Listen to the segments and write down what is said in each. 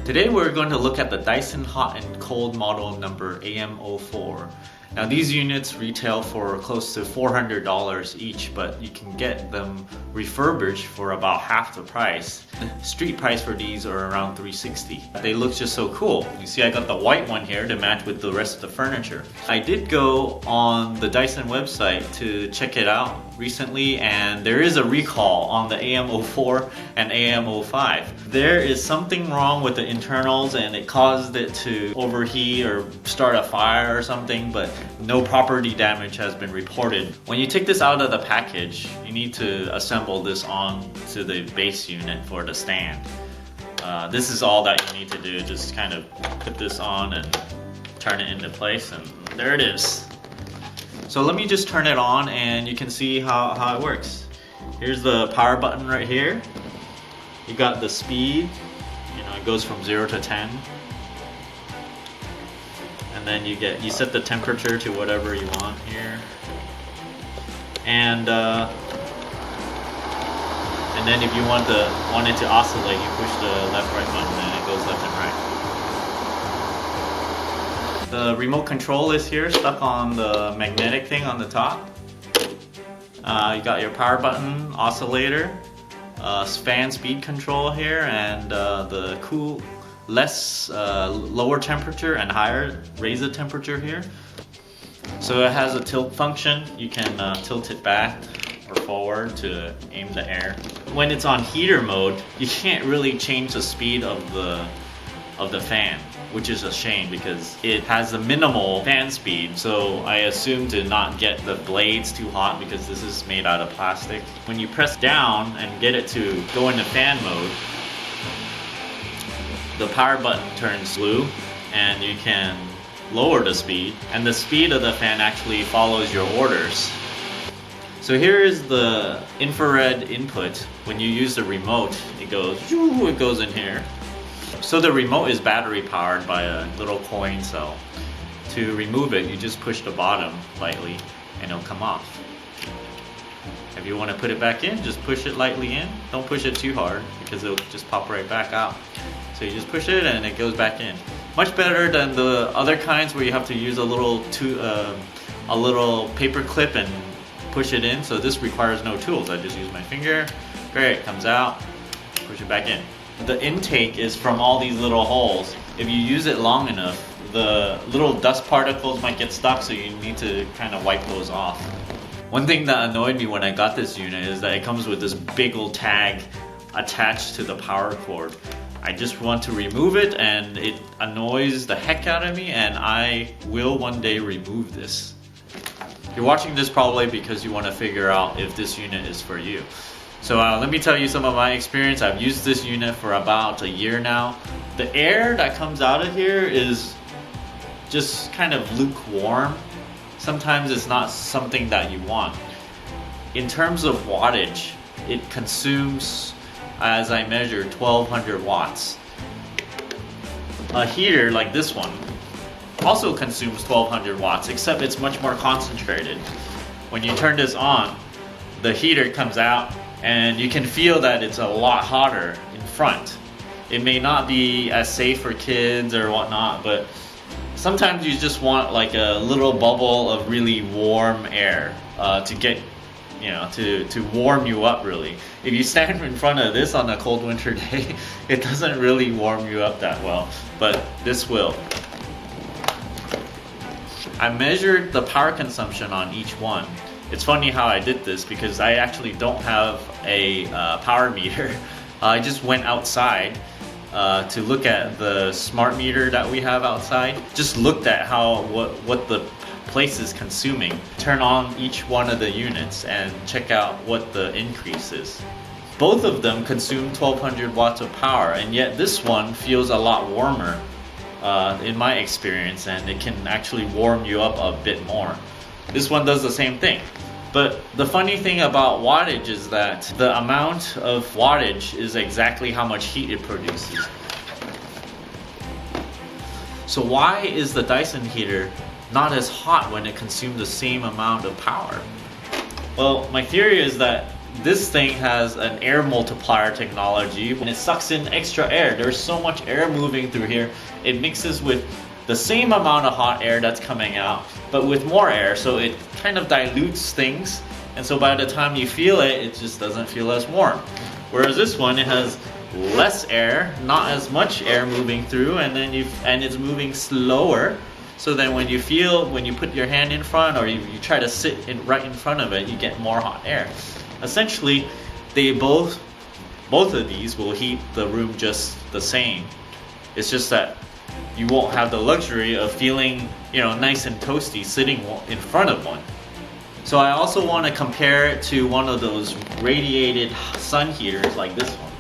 Today we're going to look at the Dyson hot and cold model number AM04. Now these units retail for close to $400 each, but you can get them refurbished for about half the price. The street price for these are around $360. They look just so cool. You see I got the white one here to match with the rest of the furniture. I did go on the Dyson website to check it out recently, and there is a recall on the AM04 and AM05. There is something wrong with the internals and it caused it to overheat or start a fire or something, but no property damage has been reported. When you take this out of the package, you need to assemble this onto the base unit for the stand. This is all that you need to do. Just kind of put this on and turn it into place, and there it is. So let me just turn it on and you can see how it works. Here's the power button right here. You got the speed, it goes from 0 to 10. And then you set the temperature to whatever you want here. And then if you want it to oscillate, you push the left right button and it goes left and right. The remote control is here, stuck on the magnetic thing on the top. You got your power button, oscillator, fan speed control here, and the lower temperature and higher, raise the temperature here. So it has a tilt function. You can tilt it back or forward to aim the air. When it's on heater mode, you can't really change the speed of the fan, which is a shame because it has a minimal fan speed. So I assume to not get the blades too hot because this is made out of plastic. When you press down and get it to go into fan mode, the power button turns blue and you can lower the speed, and the speed of the fan actually follows your orders. So here is the infrared input. When you use the remote, it goes in here. So the remote is battery powered by a little coin cell. To remove it, you just push the bottom lightly and it'll come off. If you want to put it back in, just push it lightly in. Don't push it too hard because it'll just pop right back out. So you just push it and it goes back in. Much better than the other kinds where you have to use a little paper clip and push it in. So this requires no tools. I just use my finger. Great, it comes out. Push it back in. The intake is from all these little holes. If you use it long enough, the little dust particles might get stuck, so you need to kind of wipe those off. One thing that annoyed me when I got this unit is that it comes with this big old tag attached to the power cord. I just want to remove it and it annoys the heck out of me, and I will one day remove this. You're watching this probably because you want to figure out if this unit is for you. So let me tell you some of my experience. I've used this unit for about a year now. The air that comes out of here is just kind of lukewarm. Sometimes it's not something that you want. In terms of wattage, it consumes, as I measured, 1200 watts. A heater like this one also consumes 1200 watts, except it's much more concentrated. When you turn this on, the heater comes out and you can feel that it's a lot hotter in front. It may not be as safe for kids or whatnot, but sometimes you just want like a little bubble of really warm air to get, to warm you up really. If you stand in front of this on a cold winter day, it doesn't really warm you up that well, but this will. I measured the power consumption on each one. It's funny how I did this because I actually don't have a power meter. I just went outside to look at the smart meter that we have outside. Just looked at what the place is consuming. Turn on each one of the units and check out what the increase is. Both of them consume 1200 watts of power, and yet this one feels a lot warmer in my experience, and it can actually warm you up a bit more. This one does the same thing. But the funny thing about wattage is that the amount of wattage is exactly how much heat it produces. So why is the Dyson heater not as hot when it consumes the same amount of power? Well, my theory is that this thing has an air multiplier technology, and it sucks in extra air. There's so much air moving through here. It mixes with the same amount of hot air that's coming out, but with more air, so it kind of dilutes things, and so by the time you feel it, it just doesn't feel as warm. Whereas this one, it has less air, not as much air moving through, and it's moving slower. So then when you put your hand in front, or you try to sit right in front of it, you get more hot air. Essentially, they both of these will heat the room just the same. It's just that you won't have the luxury of feeling, nice and toasty sitting in front of one. So I also want to compare it to one of those radiated sun heaters like this one.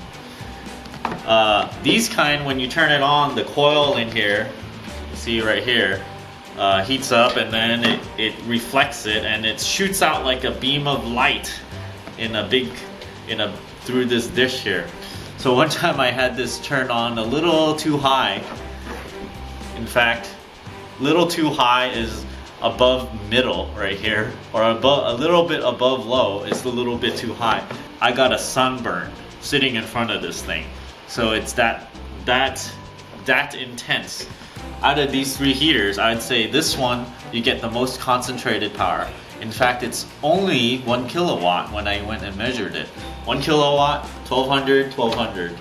These kind, when you turn it on, the coil in here, you see right here, heats up, and then it reflects it, and it shoots out like a beam of light through this dish here. So one time I had this turned on a little too high. In fact, little too high is above middle right here, or a little bit above low is a little bit too high. I got a sunburn sitting in front of this thing. So it's that intense. Out of these three heaters, I'd say this one, you get the most concentrated power. In fact, it's only 1 kilowatt when I went and measured it. 1 kilowatt, 1200.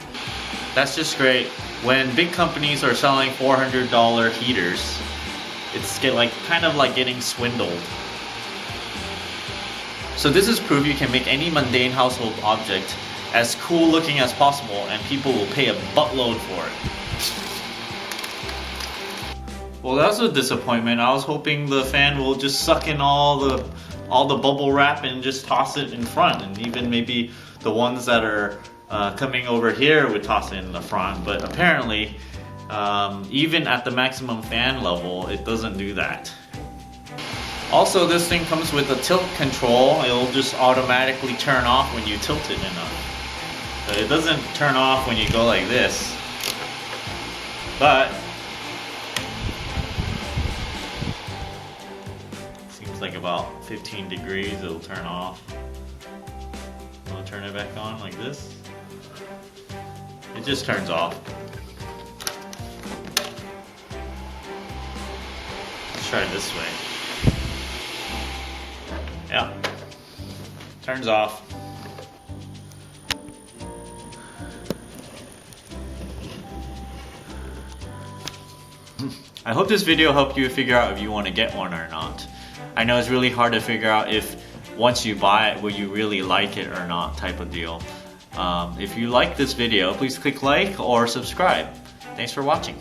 That's just great. When big companies are selling $400 heaters, it's kind of like getting swindled. So this is proof you can make any mundane household object as cool looking as possible, and people will pay a buttload for it. Well, that's a disappointment. I was hoping the fan will just suck in all the bubble wrap and just toss it in front, and even maybe the ones that are coming over here would toss it in the front. But apparently, even at the maximum fan level, it doesn't do that. Also, this thing comes with a tilt control. It'll just automatically turn off when you tilt it enough. But it doesn't turn off when you go like this. But like about 15 degrees, it'll turn off. I'll turn it back on like this. It just turns off. Let's try it this way. Yeah, turns off. I hope this video helped you figure out if you want to get one or not. I know it's really hard to figure out if once you buy it, will you really like it or not type of deal. If you like this video, please click like or subscribe. Thanks for watching.